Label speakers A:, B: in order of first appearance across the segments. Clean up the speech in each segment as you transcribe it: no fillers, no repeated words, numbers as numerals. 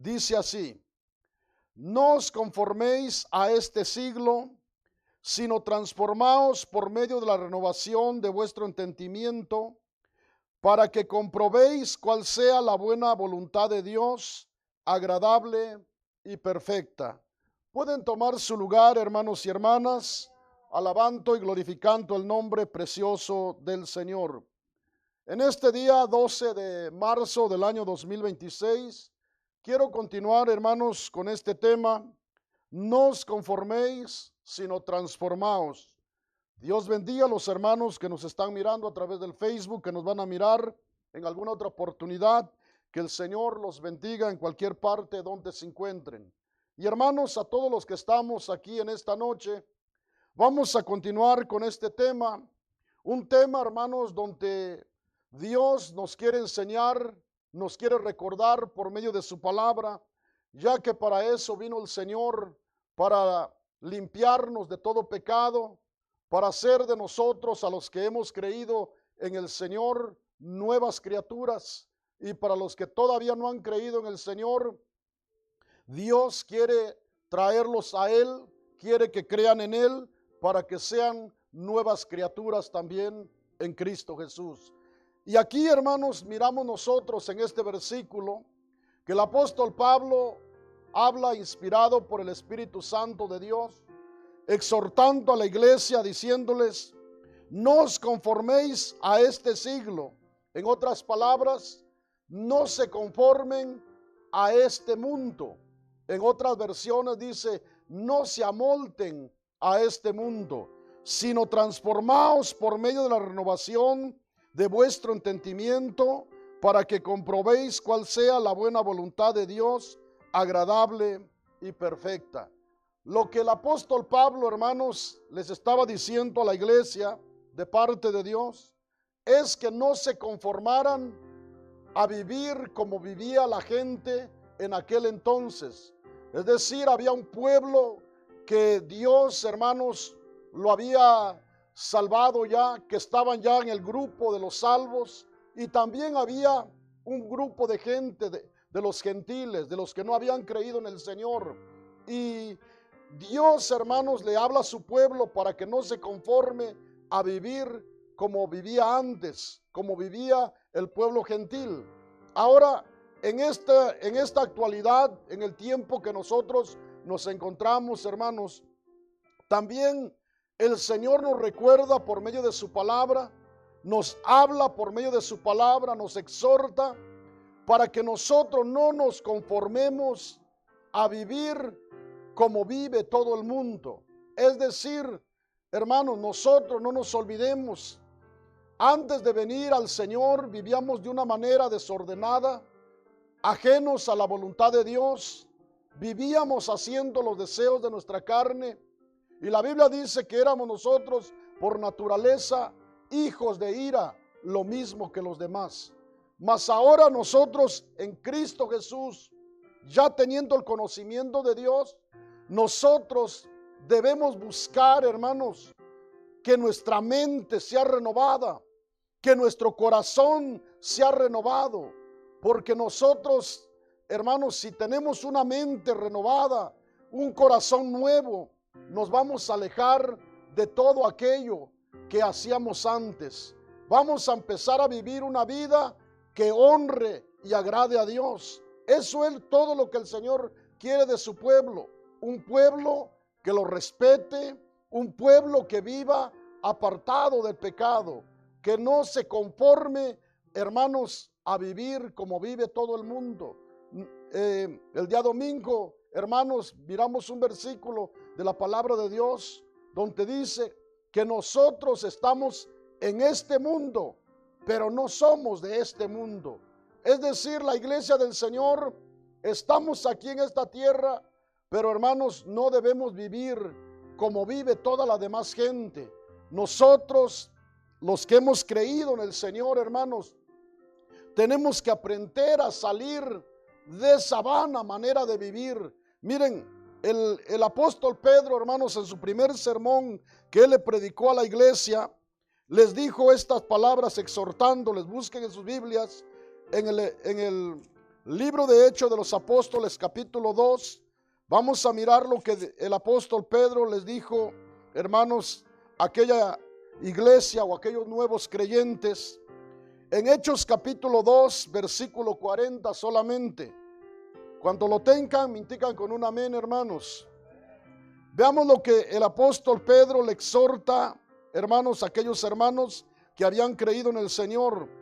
A: Dice así: no os conforméis a este siglo, sino transformaos por medio de la renovación de vuestro entendimiento, para que comprobéis cuál sea la buena voluntad de Dios, agradable y perfecta. Pueden tomar su lugar, hermanos y hermanas, alabando y glorificando el nombre precioso del Señor. En este día 12 de marzo del año 2026, quiero continuar, hermanos, con este tema: no os conforméis, sino transformaos. Dios bendiga a los hermanos que nos están mirando a través del Facebook, que nos van a mirar en alguna otra oportunidad. Que el Señor los bendiga en cualquier parte donde se encuentren. Y hermanos, a todos los que estamos aquí en esta noche, vamos a continuar con este tema. Un tema, hermanos, donde Dios nos quiere enseñar, nos quiere recordar por medio de su palabra, ya que para eso vino el Señor, para limpiarnos de todo pecado, para hacer de nosotros, a los que hemos creído en el Señor, nuevas criaturas. Y para los que todavía no han creído en el Señor, Dios quiere traerlos a Él, quiere que crean en Él, para que sean nuevas criaturas también en Cristo Jesús. Y aquí, hermanos, miramos nosotros en este versículo que el apóstol Pablo habla inspirado por el Espíritu Santo de Dios, exhortando a la iglesia, diciéndoles: no os conforméis a este siglo. En otras palabras, no se conformen a este mundo. En otras versiones dice: no se amolden a este mundo, sino transformaos por medio de la renovación de vuestro entendimiento, para que comprobéis cuál sea la buena voluntad de Dios, agradable y perfecta. Lo que el apóstol Pablo, hermanos, les estaba diciendo a la iglesia de parte de Dios, es que no se conformaran a vivir como vivía la gente en aquel entonces. Es decir, había un pueblo que Dios, hermanos, lo había salvado ya, que estaban ya en el grupo de los salvos, y también había un grupo de gente, de los gentiles, de los que no habían creído en el Señor. Y Dios, hermanos, le habla a su pueblo para que no se conforme a vivir como vivía antes, como vivía el pueblo gentil. Ahora, en esta actualidad, en el tiempo que nosotros nos encontramos, hermanos, también el Señor nos recuerda por medio de su palabra, nos habla por medio de su palabra, nos exhorta para que nosotros no nos conformemos a vivir como vive todo el mundo. Es decir, hermanos, nosotros no nos olvidemos, antes de venir al Señor vivíamos de una manera desordenada, ajenos a la voluntad de Dios, vivíamos haciendo los deseos de nuestra carne, y la Biblia dice que éramos nosotros por naturaleza hijos de ira, lo mismo que los demás. Mas ahora nosotros en Cristo Jesús, ya teniendo el conocimiento de Dios, nosotros debemos buscar, hermanos, que nuestra mente sea renovada, que nuestro corazón sea renovado, porque nosotros, hermanos, si tenemos una mente renovada, un corazón nuevo, nos vamos a alejar de todo aquello que hacíamos antes. Vamos a empezar a vivir una vida que honre y agrade a Dios. Eso es todo lo que el Señor quiere de su pueblo. Un pueblo que lo respete, un pueblo que viva apartado del pecado, que no se conforme, hermanos, a vivir como vive todo el mundo. El día domingo, hermanos, miramos un versículo de la palabra de Dios donde dice que nosotros estamos en este mundo, pero no somos de este mundo. Es decir, la iglesia del Señor, estamos aquí en esta tierra, pero hermanos, no debemos vivir como vive toda la demás gente. Nosotros, los que hemos creído en el Señor, hermanos, tenemos que aprender a salir de esa vana manera de vivir. Miren, el apóstol Pedro, hermanos, en su primer sermón que él le predicó a la iglesia, les dijo estas palabras exhortándoles. Busquen en sus Biblias, en el Libro de Hechos de los Apóstoles, capítulo 2. Vamos a mirar lo que el apóstol Pedro les dijo, hermanos, a aquella iglesia o aquellos nuevos creyentes. En Hechos capítulo 2, versículo 40 solamente. Cuando lo tengan, me indican con un amén, hermanos. Veamos lo que el apóstol Pedro le exhorta, hermanos, a aquellos hermanos que habían creído en el Señor.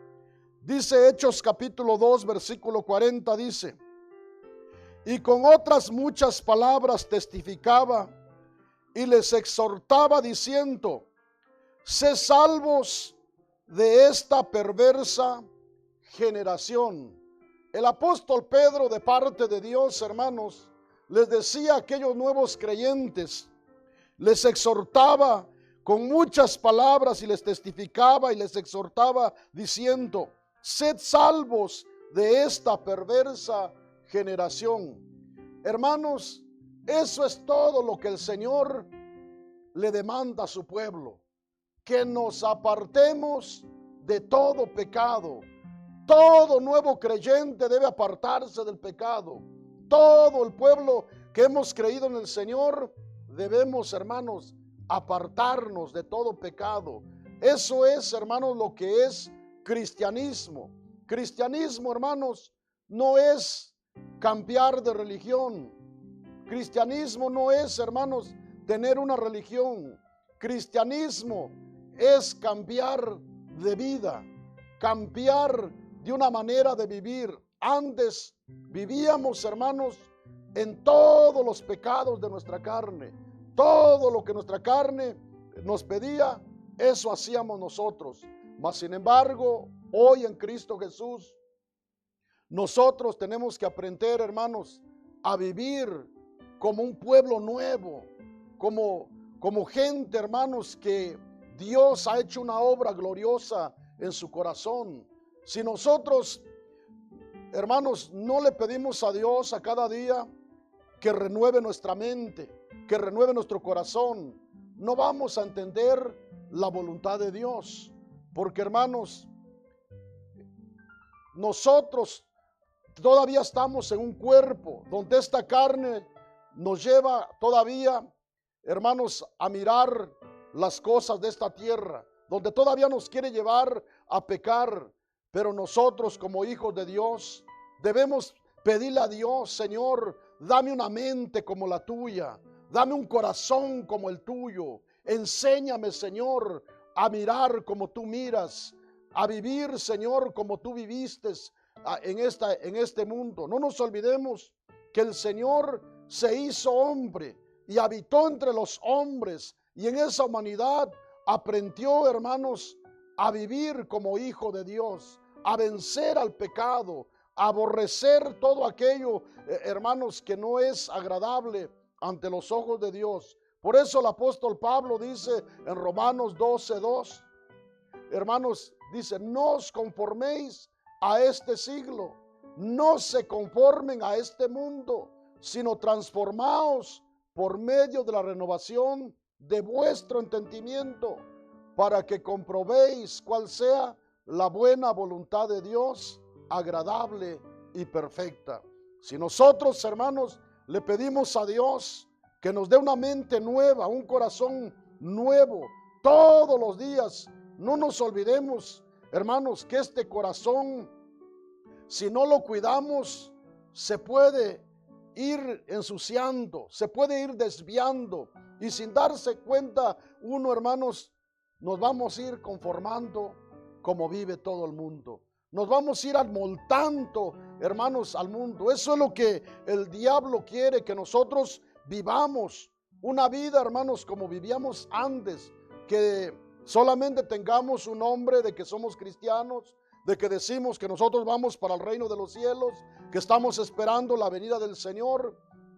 A: Dice Hechos capítulo 2, versículo 40, dice: y con otras muchas palabras testificaba y les exhortaba diciendo: sé salvos de esta perversa generación. El apóstol Pedro, de parte de Dios, hermanos, les decía a aquellos nuevos creyentes, les exhortaba con muchas palabras y les testificaba y les exhortaba diciendo: sed salvos de esta perversa generación. Hermanos, eso es todo lo que el Señor le demanda a su pueblo, que nos apartemos de todo pecado. Todo nuevo creyente debe apartarse del pecado. Todo el pueblo que hemos creído en el Señor debemos, hermanos, apartarnos de todo pecado. Eso es, hermanos, lo que es cristianismo. Cristianismo, hermanos, no es cambiar de religión. Cristianismo no es, hermanos, tener una religión. Cristianismo es cambiar de vida, cambiar de una manera de vivir. Antes vivíamos, hermanos, en todos los pecados de nuestra carne. Todo lo que nuestra carne nos pedía, eso hacíamos nosotros. Mas sin embargo, hoy en Cristo Jesús, nosotros tenemos que aprender, hermanos, a vivir como un pueblo nuevo, como gente, hermanos, que Dios ha hecho una obra gloriosa en su corazón. Si nosotros, hermanos, no le pedimos a Dios a cada día que renueve nuestra mente, que renueve nuestro corazón, no vamos a entender la voluntad de Dios. Porque, hermanos, nosotros todavía estamos en un cuerpo donde esta carne nos lleva todavía, hermanos, a mirar las cosas de esta tierra, donde todavía nos quiere llevar a pecar. Pero nosotros, como hijos de Dios, debemos pedirle a Dios: Señor, dame una mente como la tuya, dame un corazón como el tuyo. Enséñame, Señor, a mirar como tú miras, a vivir, Señor, como tú viviste en este mundo. No nos olvidemos que el Señor se hizo hombre y habitó entre los hombres, y en esa humanidad aprendió, hermanos, a vivir como hijo de Dios, a vencer al pecado, a aborrecer todo aquello, hermanos, que no es agradable ante los ojos de Dios. Por eso el apóstol Pablo dice en Romanos 12:2, hermanos, dice: no os conforméis a este siglo, no se conformen a este mundo, sino transformaos por medio de la renovación de vuestro entendimiento, para que comprobéis cuál sea la buena voluntad de Dios, agradable y perfecta. Si nosotros, hermanos, le pedimos a Dios que nos dé una mente nueva, un corazón nuevo, todos los días, no nos olvidemos, hermanos, que este corazón, si no lo cuidamos, se puede ir ensuciando, se puede ir desviando, y sin darse cuenta uno, hermanos, nos vamos a ir conformando como vive todo el mundo. Nos vamos a ir amoldando, hermanos, al mundo. Eso es lo que el diablo quiere, que nosotros vivamos una vida, hermanos, como vivíamos antes, que solamente tengamos un nombre de que somos cristianos, de que decimos que nosotros vamos para el reino de los cielos, que estamos esperando la venida del Señor.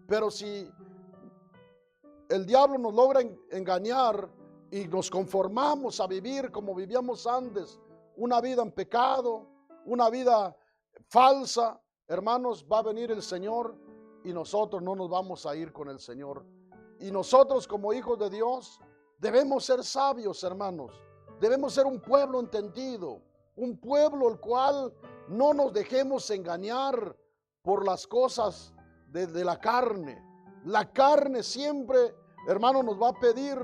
A: Pero si el diablo nos logra engañar y nos conformamos a vivir como vivíamos antes, una vida en pecado, una vida falsa, hermanos, va a venir el Señor y nosotros no nos vamos a ir con el Señor. Y nosotros, como hijos de Dios, debemos ser sabios, hermanos. Debemos ser un pueblo entendido, un pueblo el cual no nos dejemos engañar por las cosas de la carne. La carne siempre, hermano, nos va a pedir,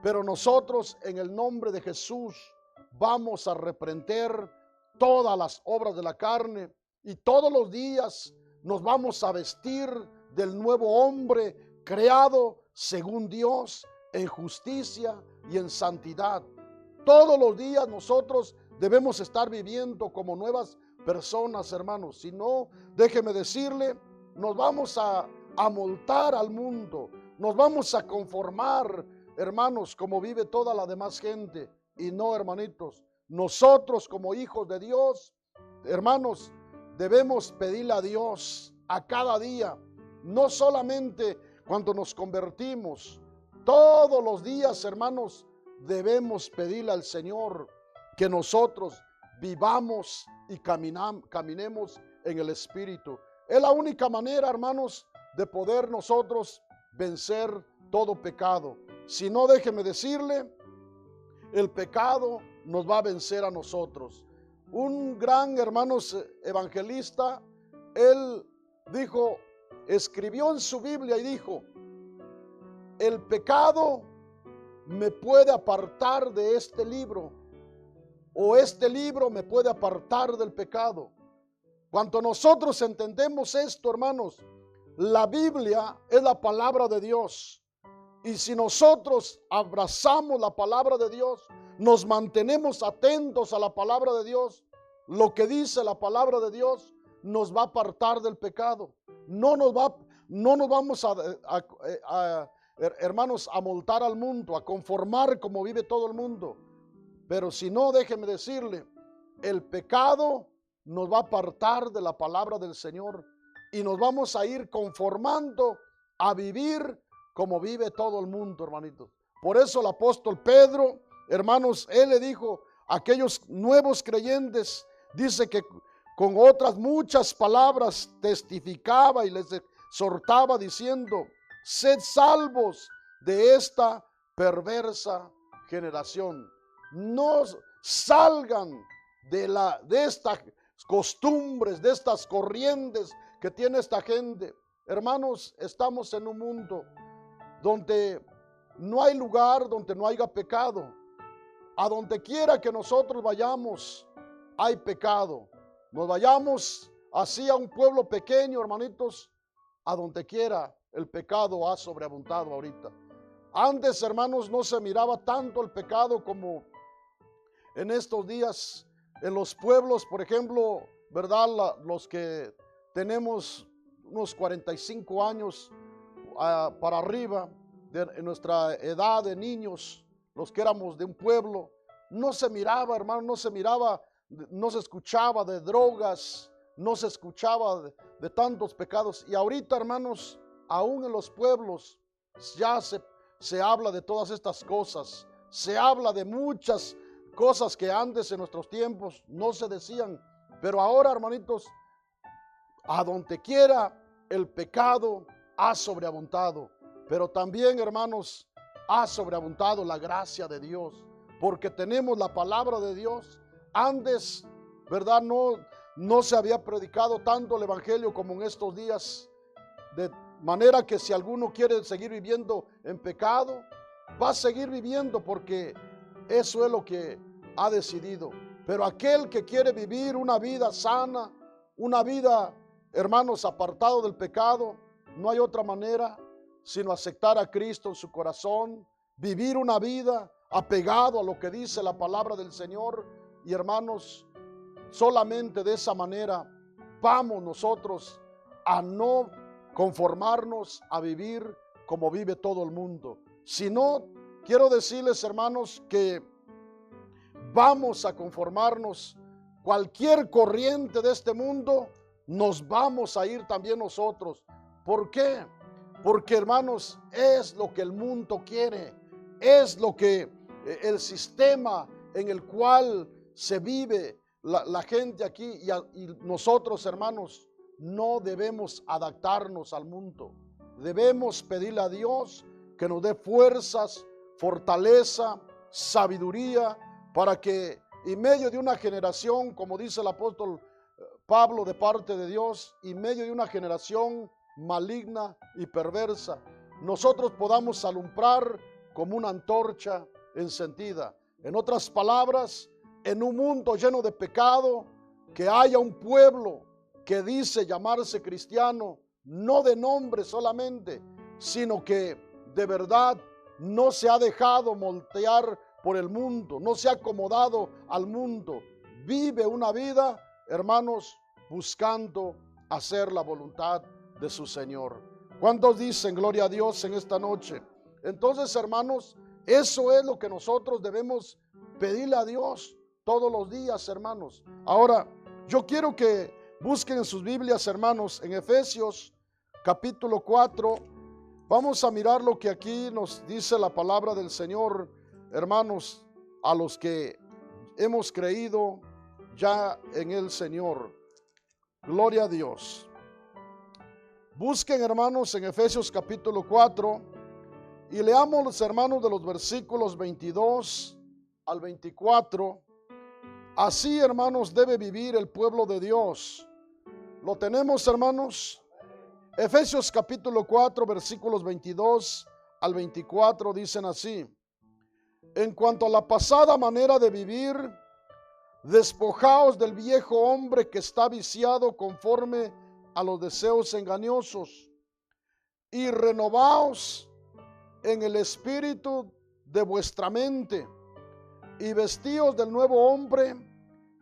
A: pero nosotros en el nombre de Jesús vamos a reprender todas las obras de la carne y todos los días nos vamos a vestir del nuevo hombre creado según Dios en justicia y en santidad. Todos los días nosotros debemos estar viviendo como nuevas personas, hermanos. Si no, déjeme decirle, nos vamos a amoldar al mundo, nos vamos a conformar, hermanos, como vive toda la demás gente. Y no, hermanitos, nosotros como hijos de Dios, hermanos, debemos pedirle a Dios a cada día, no solamente cuando nos convertimos, todos los días, hermanos, debemos pedirle al Señor que nosotros vivamos y caminemos en el Espíritu. Es la única manera, hermanos, de poder nosotros vencer todo pecado. Si no, déjeme decirle, el pecado nos va a vencer a nosotros. Un gran, hermanos, evangelista, él dijo, escribió en su Biblia y dijo, el pecado me puede apartar de este libro, o este libro me puede apartar del pecado. Cuando nosotros entendemos esto, hermanos, la Biblia es la palabra de Dios. Y si nosotros abrazamos la palabra de Dios, nos mantenemos atentos a la palabra de Dios, lo que dice la palabra de Dios nos va a apartar del pecado. No nos vamos hermanos, a amoldar al mundo, a conformar como vive todo el mundo. Pero si no, déjeme decirle, el pecado nos va a apartar de la palabra del Señor y nos vamos a ir conformando a vivir como vive todo el mundo, hermanitos. Por eso el apóstol Pedro, hermanos, él le dijo a aquellos nuevos creyentes, dice que con otras muchas palabras testificaba y les exhortaba diciendo, sed salvos de esta perversa generación. No salgan de estas costumbres, de estas corrientes que tiene esta gente. Hermanos, estamos en un mundo donde no hay lugar donde no haya pecado. A donde quiera que nosotros vayamos, hay pecado. Nos vayamos así a un pueblo pequeño, hermanitos, a donde quiera el pecado ha sobreabundado ahorita. Antes, hermanos, no se miraba tanto el pecado como en estos días en los pueblos, por ejemplo, ¿verdad? Los que tenemos unos 45 años para arriba en nuestra edad de niños, los que éramos de un pueblo, no se miraba, hermano, no se escuchaba de drogas, no se escuchaba de tantos pecados. Y ahorita, hermanos, aún en los pueblos ya se habla de todas estas cosas, se habla de muchas cosas que antes en nuestros tiempos no se decían, pero ahora, hermanitos, a donde quiera el pecado ha sobreabundado, pero también, hermanos, ha sobreabundado la gracia de Dios, porque tenemos la palabra de Dios. Antes, ¿verdad? No se había predicado tanto el evangelio como en estos días, de manera que si alguno quiere seguir viviendo en pecado, va a seguir viviendo porque eso es lo que ha decidido. Pero aquel que quiere vivir una vida sana, una vida, hermanos, apartado del pecado, no hay otra manera sino aceptar a Cristo en su corazón, vivir una vida apegado a lo que dice la palabra del Señor. Y hermanos, solamente de esa manera vamos nosotros a no conformarnos a vivir como vive todo el mundo. Si no, quiero decirles, hermanos, que vamos a conformarnos cualquier corriente de este mundo, nos vamos a ir también nosotros. ¿Por qué? Porque, hermanos, es lo que el mundo quiere, es lo que el sistema en el cual se vive la gente aquí, y nosotros, hermanos, no debemos adaptarnos al mundo. Debemos pedirle a Dios que nos dé fuerzas, fortaleza, sabiduría, para que en medio de una generación, como dice el apóstol Pablo de parte de Dios y medio de una generación maligna y perversa, nosotros podamos alumbrar como una antorcha encendida. En otras palabras, en un mundo lleno de pecado, que haya un pueblo que dice llamarse cristiano, no de nombre solamente, sino que de verdad no se ha dejado moldear por el mundo, no se ha acomodado al mundo, vive una vida, hermanos, buscando hacer la voluntad de su Señor. ¿Cuántos dicen gloria a Dios en esta noche? Entonces, hermanos, eso es lo que nosotros debemos pedirle a Dios todos los días, hermanos. Ahora, yo quiero que busquen en sus Biblias, hermanos, en Efesios capítulo 4. Vamos a mirar lo que aquí nos dice la palabra del Señor, hermanos, a los que hemos creído ya en el Señor. Gloria a Dios. Busquen, hermanos, en Efesios capítulo 4 y leamos, los hermanos, de los versículos 22 al 24. Así, hermanos, debe vivir el pueblo de Dios. ¿Lo tenemos, hermanos? Efesios capítulo 4, versículos 22 al 24 dicen así: en cuanto a la pasada manera de vivir, despojaos del viejo hombre que está viciado conforme a los deseos engañosos, y renovaos en el espíritu de vuestra mente, y vestíos del nuevo hombre,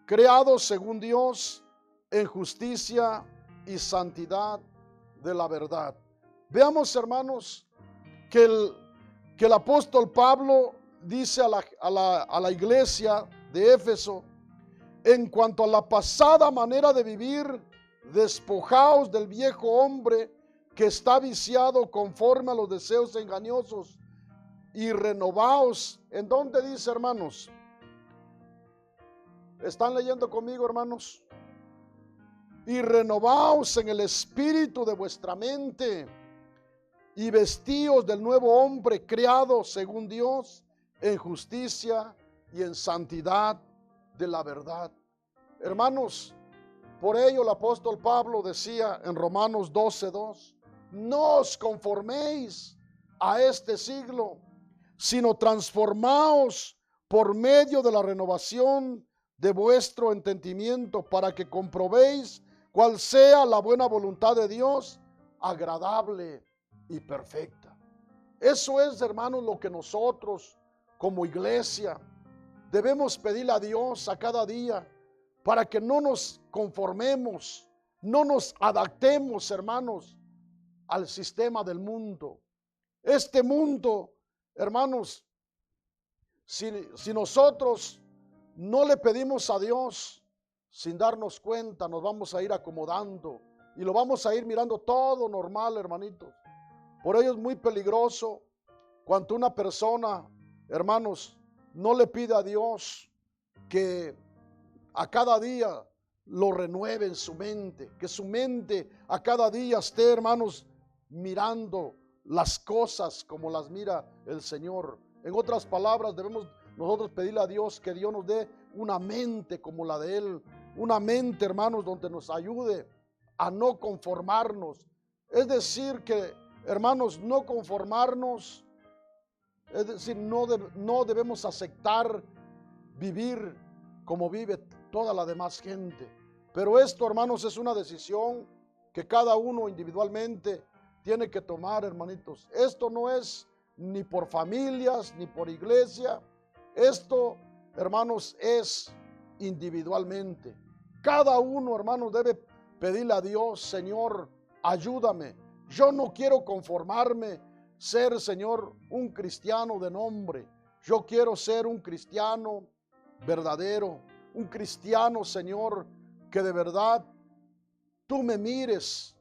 A: creado según Dios en justicia y santidad de la verdad. Veamos, hermanos, que el apóstol Pablo dice a la iglesia de Éfeso: en cuanto a la pasada manera de vivir, despojaos del viejo hombre que está viciado conforme a los deseos engañosos, y renovaos. ¿En dónde dice, hermanos? ¿Están leyendo conmigo, hermanos? Y renovaos en el espíritu de vuestra mente, y vestíos del nuevo hombre creado según Dios en justicia y en santidad de la verdad. Hermanos, por ello el apóstol Pablo decía en Romanos 12:2: no os conforméis a este siglo, sino transformaos por medio de la renovación de vuestro entendimiento, para que comprobéis cuál sea la buena voluntad de Dios, agradable y perfecta. Eso es, hermanos, lo que nosotros como iglesia debemos pedirle a Dios a cada día, para que no nos conformemos, no nos adaptemos, hermanos, al sistema del mundo. Este mundo, hermanos, si nosotros no le pedimos a Dios, sin darnos cuenta, nos vamos a ir acomodando y lo vamos a ir mirando todo normal, hermanitos. Por ello es muy peligroso cuando una persona, hermanos, no le pide a Dios que a cada día lo renueve en su mente, que su mente a cada día esté, hermanos, mirando las cosas como las mira el Señor. En otras palabras, debemos nosotros pedirle a Dios que Dios nos dé una mente como la de Él, una mente, hermanos, donde nos ayude a no conformarnos. Es decir que, hermanos, no conformarnos, es decir, no debemos aceptar vivir como vive toda la demás gente. Pero esto, hermanos, es una decisión que cada uno individualmente tiene que tomar, hermanitos. Esto no es ni por familias, ni por iglesia. Esto, hermanos, es individualmente. Cada uno, hermanos, debe pedirle a Dios: Señor, ayúdame. Yo no quiero conformarme, ser, Señor, un cristiano de nombre. Yo quiero ser un cristiano verdadero, un cristiano, Señor, que de verdad tú me mires,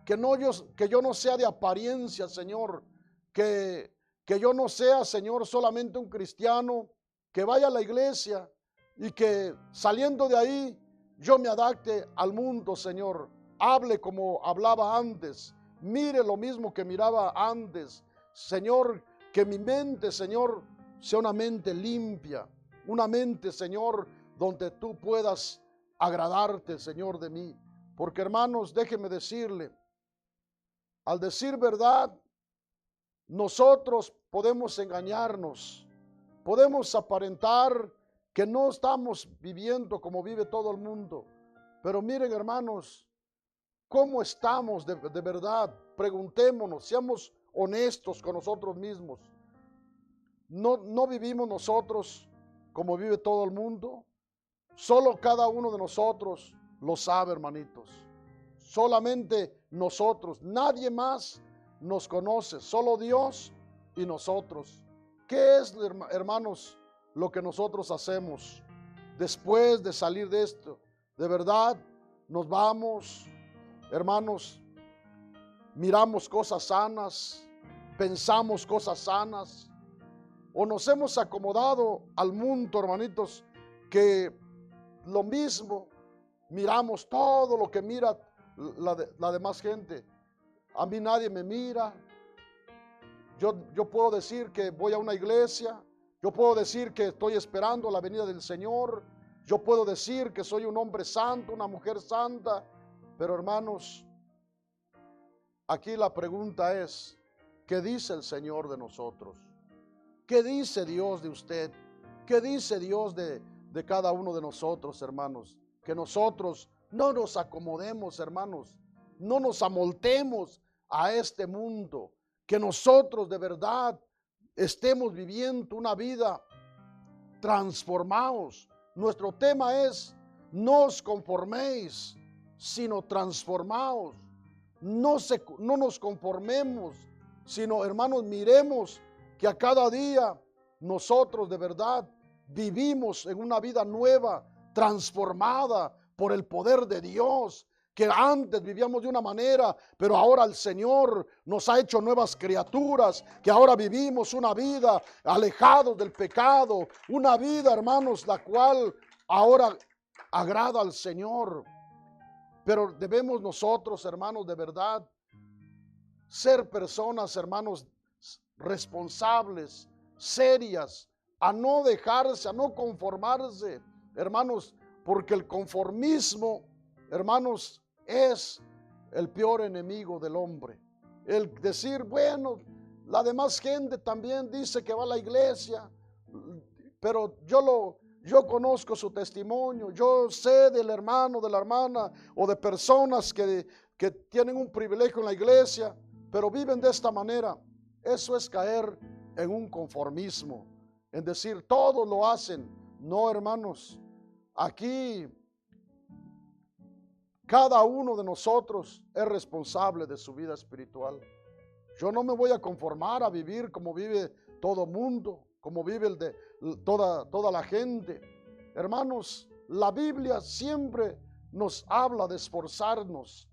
A: que yo no sea de apariencia, Señor, que yo no sea, Señor, solamente un cristiano que vaya a la iglesia y que saliendo de ahí yo me adapte al mundo, Señor. Hable como hablaba antes, mire lo mismo que miraba antes, Señor. Que mi mente, Señor, sea una mente limpia, una mente, Señor, donde tú puedas, agradarte, Señor, de mí. Porque, hermanos, déjeme decirle, al decir verdad, nosotros podemos engañarnos, podemos aparentar que no estamos viviendo como vive todo el mundo. Pero miren, hermanos, ¿cómo estamos de verdad? Preguntémonos, seamos honestos con nosotros mismos. No vivimos nosotros como vive todo el mundo. Solo cada uno de nosotros lo sabe, hermanitos. Solamente nosotros, nadie más nos conoce, solo Dios y nosotros. ¿Qué es, hermanos, lo que nosotros hacemos después de salir de esto? De verdad, nos vamos, hermanos, miramos cosas sanas, pensamos cosas sanas, o nos hemos acomodado al mundo, hermanitos, que lo mismo, miramos todo lo que mira la demás gente. A mí nadie me mira. Yo puedo decir que voy a una iglesia, yo puedo decir que estoy esperando la venida del Señor, yo puedo decir que soy un hombre santo, una mujer santa, pero hermanos, aquí la pregunta es, ¿qué dice el Señor de nosotros? ¿Qué dice Dios de usted? ¿Qué dice Dios de cada uno de nosotros, hermanos? Que nosotros no nos acomodemos, hermanos, no nos amoltemos a este mundo, que nosotros de verdad estemos viviendo una vida transformados. Nuestro tema es, no os conforméis, sino transformaos. No nos conformemos, sino, hermanos, miremos que a cada día nosotros de verdad vivimos en una vida nueva, transformada por el poder de Dios, que antes vivíamos de una manera, pero ahora el Señor nos ha hecho nuevas criaturas, que ahora vivimos una vida alejados del pecado, una vida, hermanos, la cual ahora agrada al Señor. Pero debemos nosotros, hermanos, de verdad, ser personas, hermanos, responsables, serias, a no dejarse, a no conformarse, hermanos, porque el conformismo, hermanos, es el peor enemigo del hombre. El decir, bueno, la demás gente también dice que va a la iglesia, pero yo conozco su testimonio, yo sé del hermano, de la hermana o de personas que tienen un privilegio en la iglesia, pero viven de esta manera. Eso es caer en un conformismo, en decir, todos lo hacen. No, hermanos, aquí cada uno de nosotros es responsable de su vida espiritual. Yo no me voy a conformar a vivir como vive todo mundo, como vive toda la gente. Hermanos, la Biblia siempre nos habla de esforzarnos.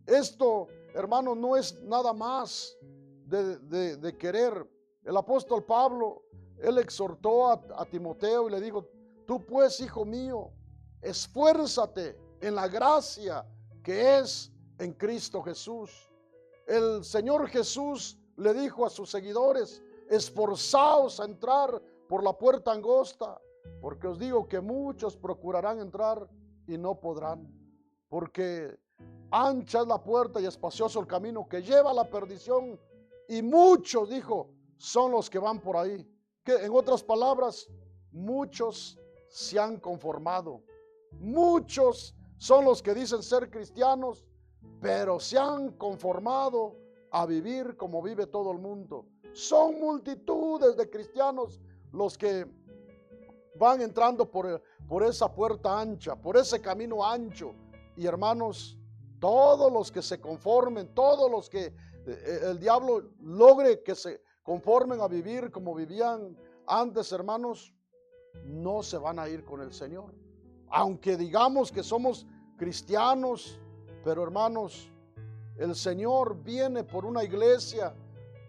A: Esto, hermanos, no es nada más de querer. El apóstol Pablo, él exhortó a Timoteo y le dijo, tú pues, hijo mío, esfuérzate en la gracia que es en Cristo Jesús. El Señor Jesús le dijo a sus seguidores, esforzaos a entrar por la puerta angosta, porque os digo que muchos procurarán entrar y no podrán, porque ancha es la puerta y espacioso el camino que lleva a la perdición, y muchos, dijo, son los que van por ahí. Que en otras palabras, muchos se han conformado. Muchos son los que dicen ser cristianos, pero se han conformado a vivir como vive todo el mundo. Son multitudes de cristianos los que van entrando por esa puerta ancha, por ese camino ancho. Y hermanos, todos los que se conformen, todos los que el diablo logre que se conformen a vivir como vivían antes, hermanos, no se van a ir con el Señor. Aunque digamos que somos cristianos, pero hermanos, el Señor viene por una iglesia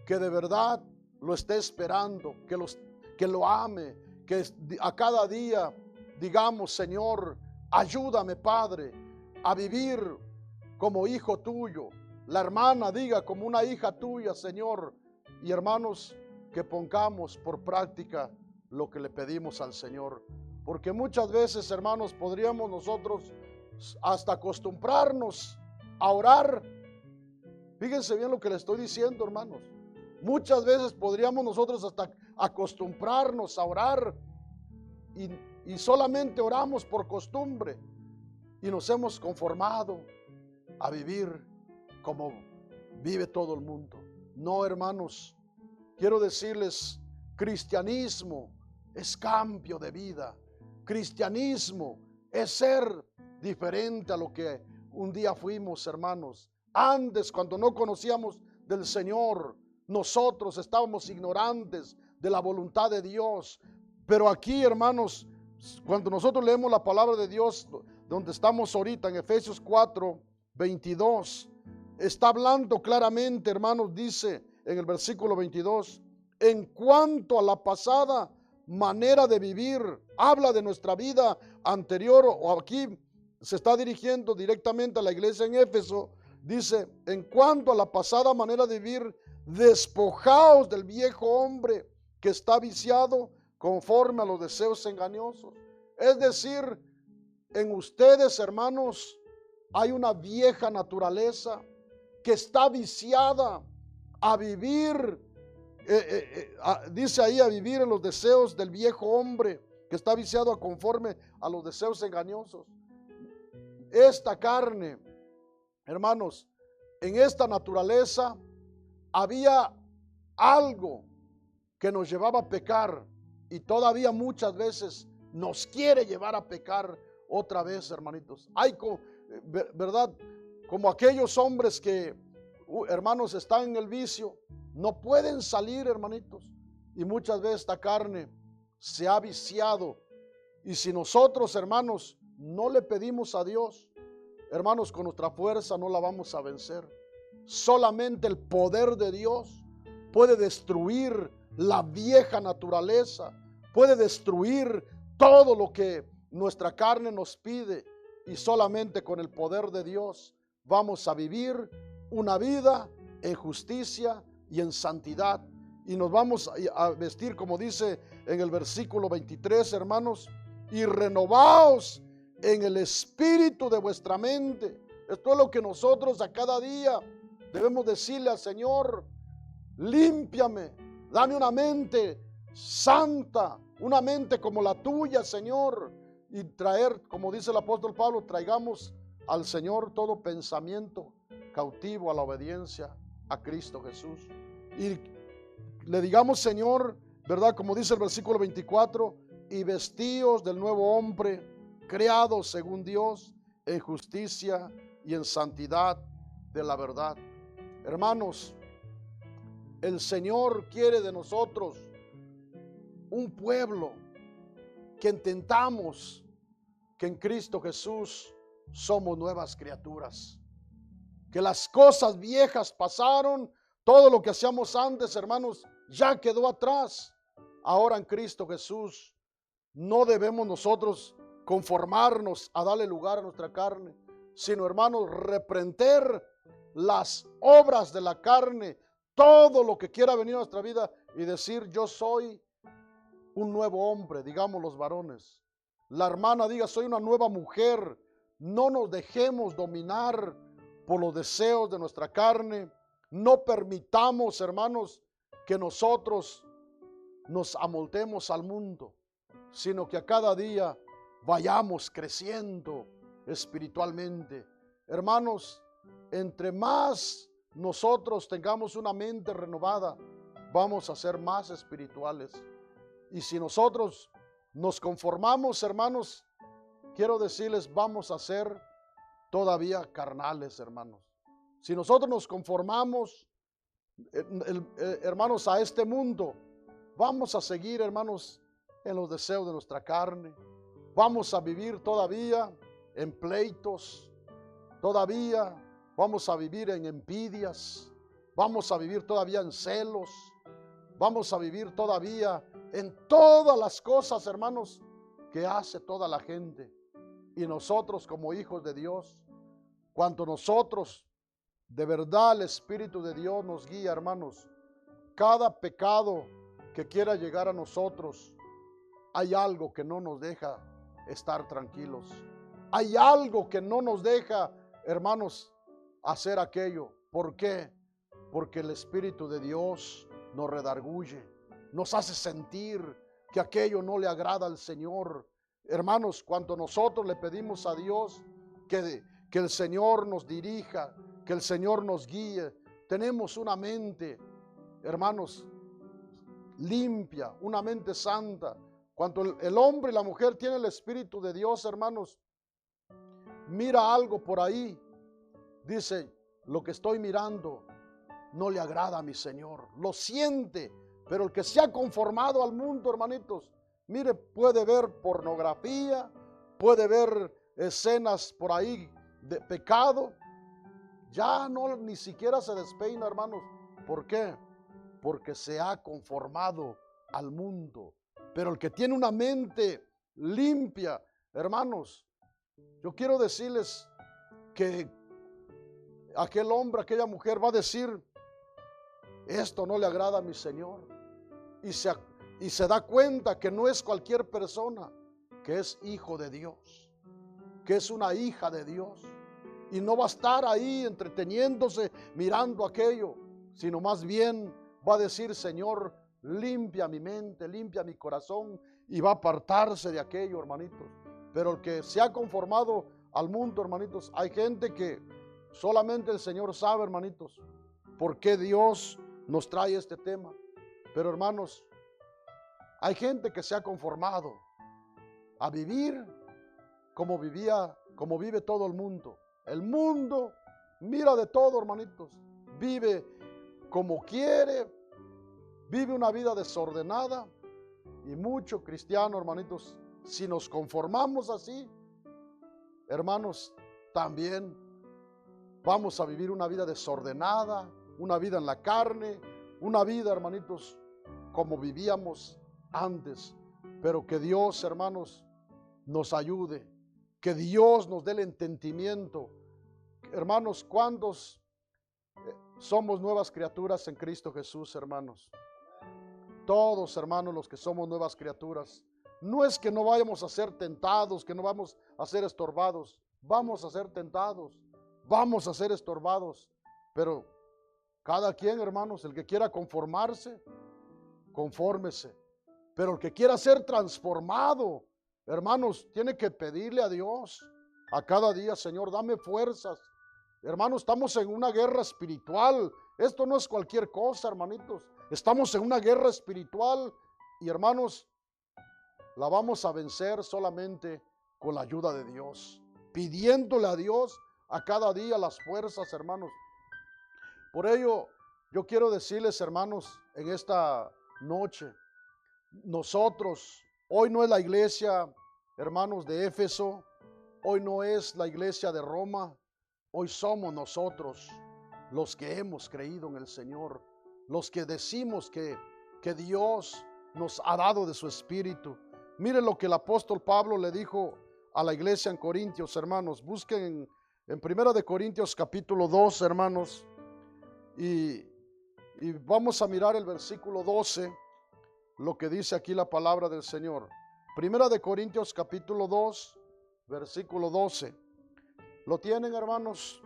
A: que de verdad lo esté esperando, que lo ame, que a cada día digamos, Señor, ayúdame, Padre, a vivir como hijo tuyo. La hermana diga, como una hija tuya, Señor. Y hermanos, que pongamos por práctica lo que le pedimos al Señor. Porque muchas veces, hermanos, podríamos nosotros hasta acostumbrarnos a orar. Fíjense bien lo que le estoy diciendo, hermanos. Muchas veces podríamos nosotros hasta acostumbrarnos a orar y solamente oramos por costumbre y nos hemos conformado a vivir como vive todo el mundo. No, hermanos, quiero decirles, cristianismo es cambio de vida. Cristianismo es ser diferente a lo que un día fuimos, hermanos. Antes, cuando no conocíamos del Señor, nosotros estábamos ignorantes de la voluntad de Dios. Pero aquí, hermanos, cuando nosotros leemos la palabra de Dios, donde estamos ahorita en Efesios 4, 22, está hablando claramente, hermanos, dice en el versículo 22, en cuanto a la pasada manera de vivir, habla de nuestra vida anterior, o aquí se está dirigiendo directamente a la iglesia en Éfeso. Dice, en cuanto a la pasada manera de vivir, despojaos del viejo hombre que está viciado conforme a los deseos engañosos. Es decir, en ustedes, hermanos, hay una vieja naturaleza que está viciada a vivir, dice ahí, a vivir en los deseos del viejo hombre que está viciado a conforme a los deseos engañosos. Esta carne, hermanos, en esta naturaleza había algo que nos llevaba a pecar y todavía muchas veces nos quiere llevar a pecar otra vez, hermanitos. Hay, ¿verdad? Como aquellos hombres que, hermanos, están en el vicio, no pueden salir, hermanitos. Y muchas veces esta carne se ha viciado. Y si nosotros, hermanos, no le pedimos a Dios, hermanos, con nuestra fuerza no la vamos a vencer. Solamente el poder de Dios puede destruir la vieja naturaleza, puede destruir todo lo que nuestra carne nos pide, y solamente con el poder de Dios vamos a vivir una vida en justicia y en santidad, y nos vamos a vestir, como dice en el versículo 23, hermanos, y renovaos en el espíritu de vuestra mente. Esto es lo que nosotros a cada día debemos decirle al Señor: límpiame, dame una mente santa, una mente como la tuya, Señor. Y traer, como dice el apóstol Pablo, traigamos al Señor todo pensamiento cautivo a la obediencia a Cristo Jesús. Y le digamos, Señor, ¿verdad? Como dice el versículo 24, y vestíos del nuevo hombre, creado según Dios, en justicia y en santidad de la verdad. Hermanos, el Señor quiere de nosotros un pueblo que entendamos que en Cristo Jesús somos nuevas criaturas, que las cosas viejas pasaron, todo lo que hacíamos antes, hermanos, ya quedó atrás. Ahora en Cristo Jesús no debemos nosotros conformarnos a darle lugar a nuestra carne, sino, hermanos, reprender las obras de la carne, todo lo que quiera venir a nuestra vida, y decir: yo soy un nuevo hombre, digamos los varones. La hermana diga: soy una nueva mujer. No nos dejemos dominar por los deseos de nuestra carne. No permitamos, hermanos, que nosotros nos amoldemos al mundo, sino que a cada día vayamos creciendo espiritualmente. Hermanos, entre más nosotros tengamos una mente renovada, vamos a ser más espirituales. Y si nosotros nos conformamos, hermanos, quiero decirles, vamos a ser todavía carnales, hermanos. Si nosotros nos conformamos, hermanos, a este mundo, vamos a seguir, hermanos, en los deseos de nuestra carne. Vamos a vivir todavía en pleitos, todavía vamos a vivir en envidias, vamos a vivir todavía en celos, vamos a vivir todavía en todas las cosas, hermanos, que hace toda la gente. Y nosotros, como hijos de Dios, cuando nosotros de verdad el Espíritu de Dios nos guía, hermanos, cada pecado que quiera llegar a nosotros, hay algo que no nos deja estar tranquilos. Hay algo que no nos deja, hermanos, hacer aquello. ¿Por qué? Porque el Espíritu de Dios nos redarguye, nos hace sentir que aquello no le agrada al Señor. Hermanos, cuando nosotros le pedimos a Dios que el Señor nos dirija, que el Señor nos guíe, tenemos una mente, hermanos, limpia, una mente santa. Cuando el hombre y la mujer tienen el Espíritu de Dios, hermanos, mira algo por ahí, dice, lo que estoy mirando no le agrada a mi Señor, lo siente. Pero el que se ha conformado al mundo, hermanitos, mire, puede ver pornografía, puede ver escenas por ahí de pecado, ya no, ni siquiera se despeina, hermanos. ¿Por qué? Porque se ha conformado al mundo. Pero el que tiene una mente limpia, hermanos, yo quiero decirles que aquel hombre, aquella mujer va a decir, esto no le agrada a mi Señor. Y se da cuenta que no es cualquier persona, que es hijo de Dios, que es una hija de Dios. Y no va a estar ahí entreteniéndose mirando aquello, sino más bien va a decir, Señor, limpia mi mente, limpia mi corazón, y va a apartarse de aquello, hermanitos. Pero el que se ha conformado al mundo, hermanitos, hay gente que solamente el Señor sabe, hermanitos, por qué Dios nos trae este tema. Pero hermanos, hay gente que se ha conformado a vivir como vive todo el mundo. El mundo mira de todo, hermanitos. Vive como quiere, vive una vida desordenada. Y mucho cristiano, hermanitos, si nos conformamos así, hermanos, también vamos a vivir una vida desordenada, una vida en la carne, una vida, hermanitos, como vivíamos antes. Pero que Dios, hermanos, nos ayude, que Dios nos dé el entendimiento. Hermanos, ¿cuántos somos nuevas criaturas en Cristo Jesús, hermanos? Todos, hermanos, los que somos nuevas criaturas. No es que no vayamos a ser tentados, que no vamos a ser estorbados. Vamos a ser tentados, vamos a ser estorbados. Pero cada quien, hermanos, el que quiera conformarse, confórmese. Pero el que quiera ser transformado, hermanos, tiene que pedirle a Dios a cada día, Señor, dame fuerzas. Hermanos, estamos en una guerra espiritual. Esto no es cualquier cosa, hermanitos. Estamos en una guerra espiritual y, hermanos, la vamos a vencer solamente con la ayuda de Dios, pidiéndole a Dios a cada día las fuerzas, hermanos. Por ello, yo quiero decirles, hermanos, en esta noche, nosotros, hoy no es la iglesia, hermanos, de Éfeso, hoy no es la iglesia de Roma, hoy somos nosotros los que hemos creído en el Señor, los que decimos que Dios nos ha dado de su Espíritu. Miren lo que el apóstol Pablo le dijo a la iglesia en Corintios, hermanos. Busquen en 1 de Corintios capítulo 2, hermanos, y vamos a mirar el versículo 12, lo que dice aquí la palabra del Señor. 1 de Corintios capítulo 2, versículo 12. ¿Lo tienen, hermanos?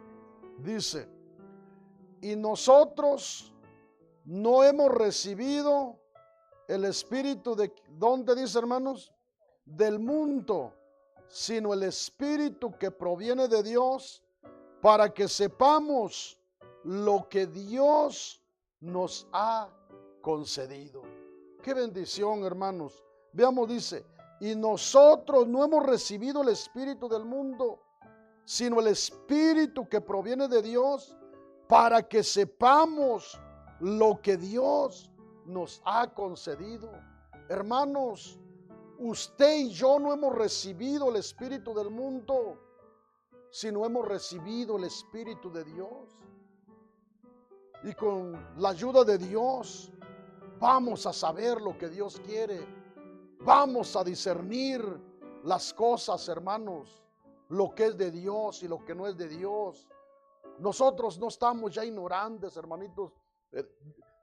A: Dice, y nosotros no hemos recibido el espíritu de, ¿dónde dice, hermanos? Del mundo, sino el espíritu que proviene de Dios, para que sepamos lo que Dios nos ha concedido. Qué bendición, hermanos. Veamos, dice, y nosotros no hemos recibido el espíritu del mundo, sino el espíritu que proviene de Dios, para que sepamos lo que Dios nos ha concedido. Hermanos, usted y yo no hemos recibido el espíritu del mundo, sino hemos recibido el espíritu de Dios. Y con la ayuda de Dios vamos a saber lo que Dios quiere. Vamos a discernir las cosas, hermanos, lo que es de Dios y lo que no es de Dios. Nosotros no estamos ya ignorantes, hermanitos.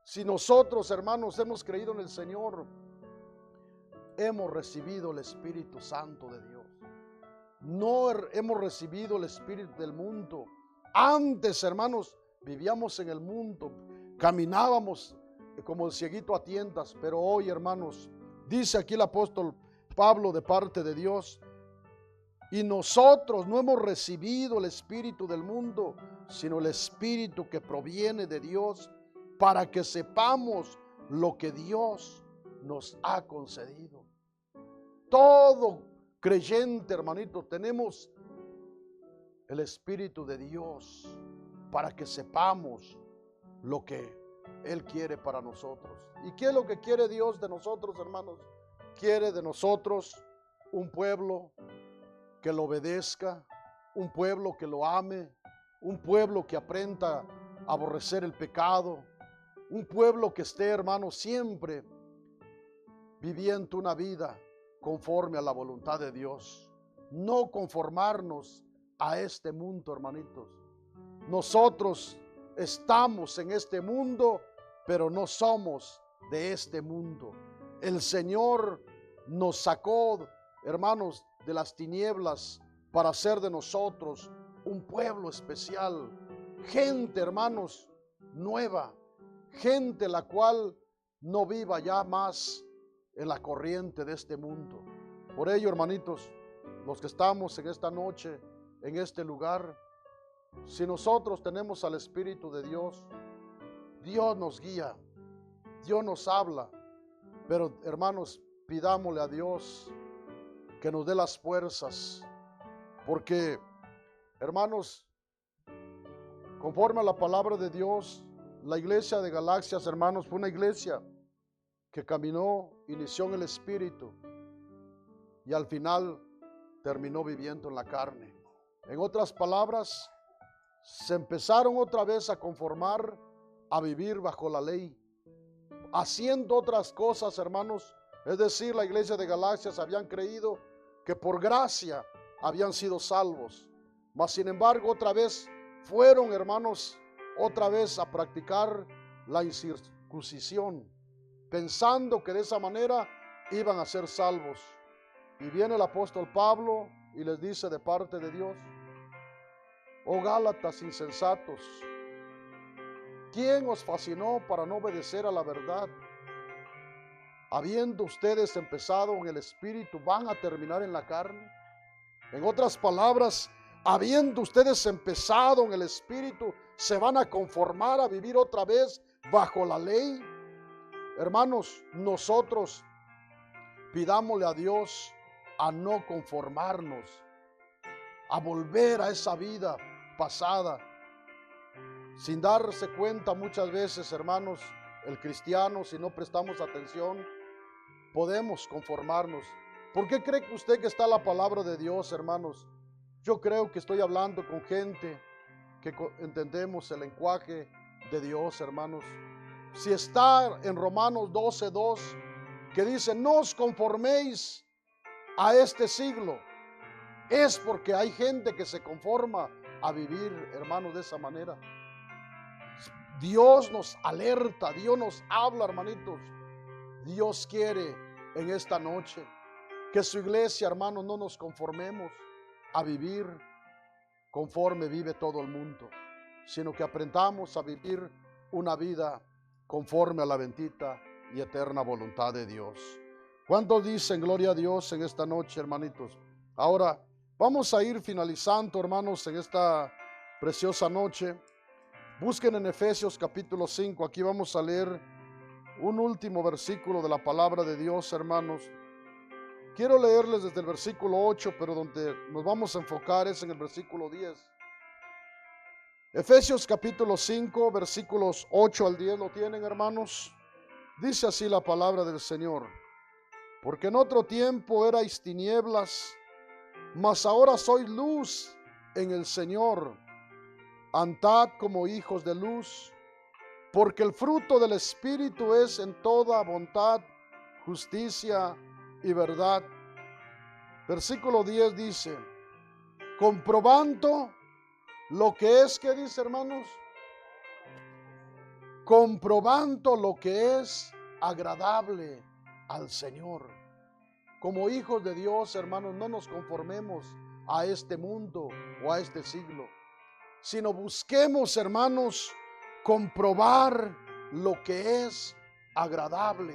A: Si nosotros, hermanos, hemos creído en el Señor, hemos recibido el Espíritu Santo de Dios. No hemos recibido el espíritu del mundo. Antes, hermanos, vivíamos en el mundo, caminábamos como el cieguito a tientas, pero hoy, hermanos, dice aquí el apóstol Pablo de parte de Dios, y nosotros no hemos recibido el espíritu del mundo, sino el espíritu que proviene de Dios, para que sepamos lo que Dios nos ha concedido. Todo creyente, hermanito, tenemos el Espíritu de Dios para que sepamos lo que Él quiere para nosotros. ¿Y qué es lo que quiere Dios de nosotros, hermanos? Quiere de nosotros un pueblo que lo obedezca, un pueblo que lo ame, un pueblo que aprenda a aborrecer el pecado, un pueblo que esté, hermanos, siempre viviendo una vida conforme a la voluntad de Dios. No conformarnos a este mundo, hermanitos. Nosotros estamos en este mundo, pero no somos de este mundo. El Señor nos sacó, hermanos, de las tinieblas para hacer de nosotros un pueblo especial. Gente, hermanos, nueva. Gente la cual no viva ya más en la corriente de este mundo. Por ello, hermanitos, los que estamos en esta noche, en este lugar, si nosotros tenemos al Espíritu de Dios, Dios nos guía, Dios nos habla, pero hermanos, pidámosle a Dios que nos dé las fuerzas, porque, hermanos, conforme a la palabra de Dios, la iglesia de Galaxias, hermanos, fue una iglesia que caminó, inició en el Espíritu y al final terminó viviendo en la carne. En otras palabras, se empezaron otra vez a conformar a vivir bajo la ley, haciendo otras cosas, hermanos. Es decir, la iglesia de Galaxias habían creído que por gracia habían sido salvos, mas sin embargo otra vez fueron, hermanos, otra vez a practicar la incircuncisión, pensando que de esa manera iban a ser salvos. Y viene el apóstol Pablo y les dice de parte de Dios: oh Gálatas insensatos, ¿quién os fascinó para no obedecer a la verdad? Habiendo ustedes empezado en el Espíritu, ¿van a terminar en la carne? En otras palabras, habiendo ustedes empezado en el Espíritu, ¿se van a conformar a vivir otra vez bajo la ley? Hermanos, nosotros pidámosle a Dios a no conformarnos, a volver a esa vida pasada. Sin darse cuenta muchas veces, hermanos, el cristiano, si no prestamos atención, podemos conformarnos. ¿Por qué cree usted que está la palabra de Dios, hermanos? Yo creo que estoy hablando con gente que entendemos el lenguaje de Dios, hermanos. Si está en Romanos 12:2, que dice: no os conforméis a este siglo, es porque hay gente que se conforma a vivir, hermanos, de esa manera. Dios nos alerta, Dios nos habla, hermanitos. Dios quiere en esta noche que su iglesia, hermanos, no nos conformemos a vivir conforme vive todo el mundo, sino que aprendamos a vivir una vida conforme a la bendita y eterna voluntad de Dios. ¿Cuántos dicen gloria a Dios en esta noche, hermanitos? Ahora vamos a ir finalizando, hermanos, en esta preciosa noche. Busquen en Efesios capítulo 5, aquí vamos a leer un último versículo de la palabra de Dios, hermanos. Quiero leerles desde el versículo 8, pero donde nos vamos a enfocar es en el versículo 10. Efesios capítulo 5, versículos 8 al 10, ¿lo tienen, hermanos? Dice así la palabra del Señor: porque en otro tiempo erais tinieblas, mas ahora sois luz en el Señor. Andad como hijos de luz, porque el fruto del Espíritu es en toda bondad, justicia y verdad. Versículo 10 dice: comprobando lo que es, ¿qué dice, hermanos? Comprobando lo que es agradable al Señor. como hijos de Dios, hermanos, no nos conformemos a este mundo o a este siglo, sino busquemos, hermanos, comprobar lo que es agradable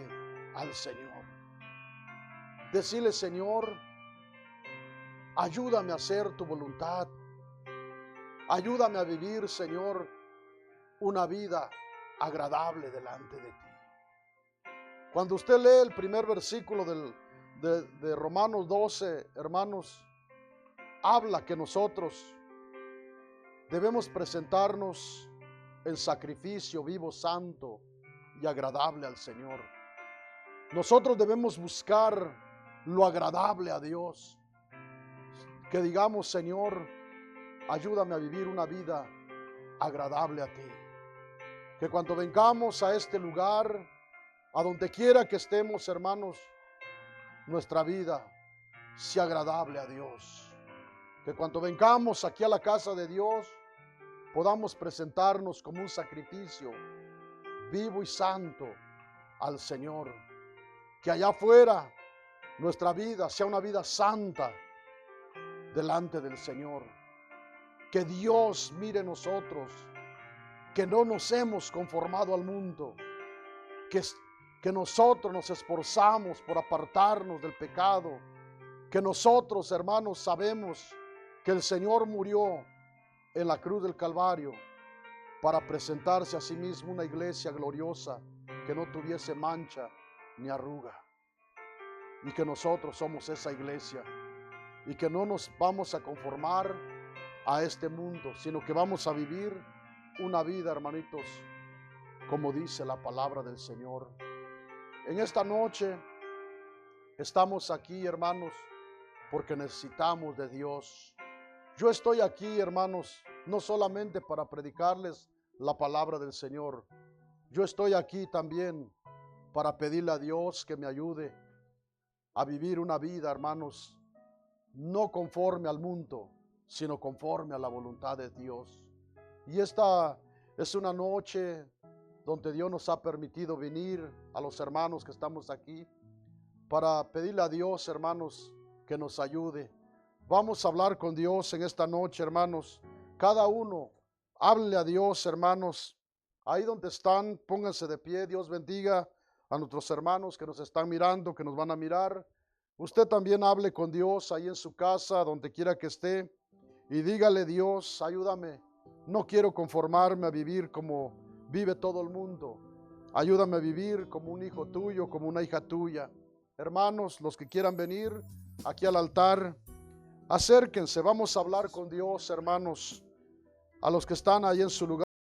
A: al Señor. Decirle: Señor, ayúdame a hacer tu voluntad. Ayúdame a vivir, Señor, una vida agradable delante de ti. Cuando usted lee el primer versículo de Romanos 12, hermanos, habla que nosotros debemos presentarnos en sacrificio vivo, santo y agradable al Señor. Nosotros debemos buscar lo agradable a Dios. Que digamos: Señor, ayúdame a vivir una vida agradable a ti. Que cuando vengamos a este lugar, a donde quiera que estemos, hermanos, nuestra vida sea agradable a Dios. Que cuando vengamos aquí a la casa de Dios, podamos presentarnos como un sacrificio vivo y santo al Señor. Que allá afuera nuestra vida sea una vida santa delante del Señor. Que Dios mire nosotros, que no nos hemos conformado al mundo, que nosotros nos esforzamos por apartarnos del pecado, que nosotros, hermanos, sabemos que el Señor murió en la cruz del Calvario para presentarse a sí mismo una iglesia gloriosa que no tuviese mancha ni arruga, y que nosotros somos esa iglesia, y que no nos vamos a conformar a este mundo, sino que vamos a vivir una vida, hermanitos, como dice la palabra del Señor. En esta noche estamos aquí, hermanos, porque necesitamos de Dios. Yo estoy aquí, hermanos, no solamente para predicarles la palabra del Señor. Yo estoy aquí también para pedirle a Dios que me ayude a vivir una vida, hermanos, no conforme al mundo, sino conforme a la voluntad de Dios. Y esta es una noche donde Dios nos ha permitido venir a los hermanos que estamos aquí para pedirle a Dios, hermanos, que nos ayude. Vamos a hablar con Dios en esta noche, hermanos. Cada uno, háblele a Dios, hermanos. Ahí donde están, pónganse de pie. Dios bendiga a nuestros hermanos que nos están mirando, que nos van a mirar. Usted también hable con Dios ahí en su casa, donde quiera que esté, y dígale: Dios, ayúdame. No quiero conformarme a vivir como vive todo el mundo. Ayúdame a vivir como un hijo tuyo, como una hija tuya. Hermanos, los que quieran venir aquí al altar, acérquense. Vamos a hablar con Dios, hermanos. A los que están ahí en su lugar.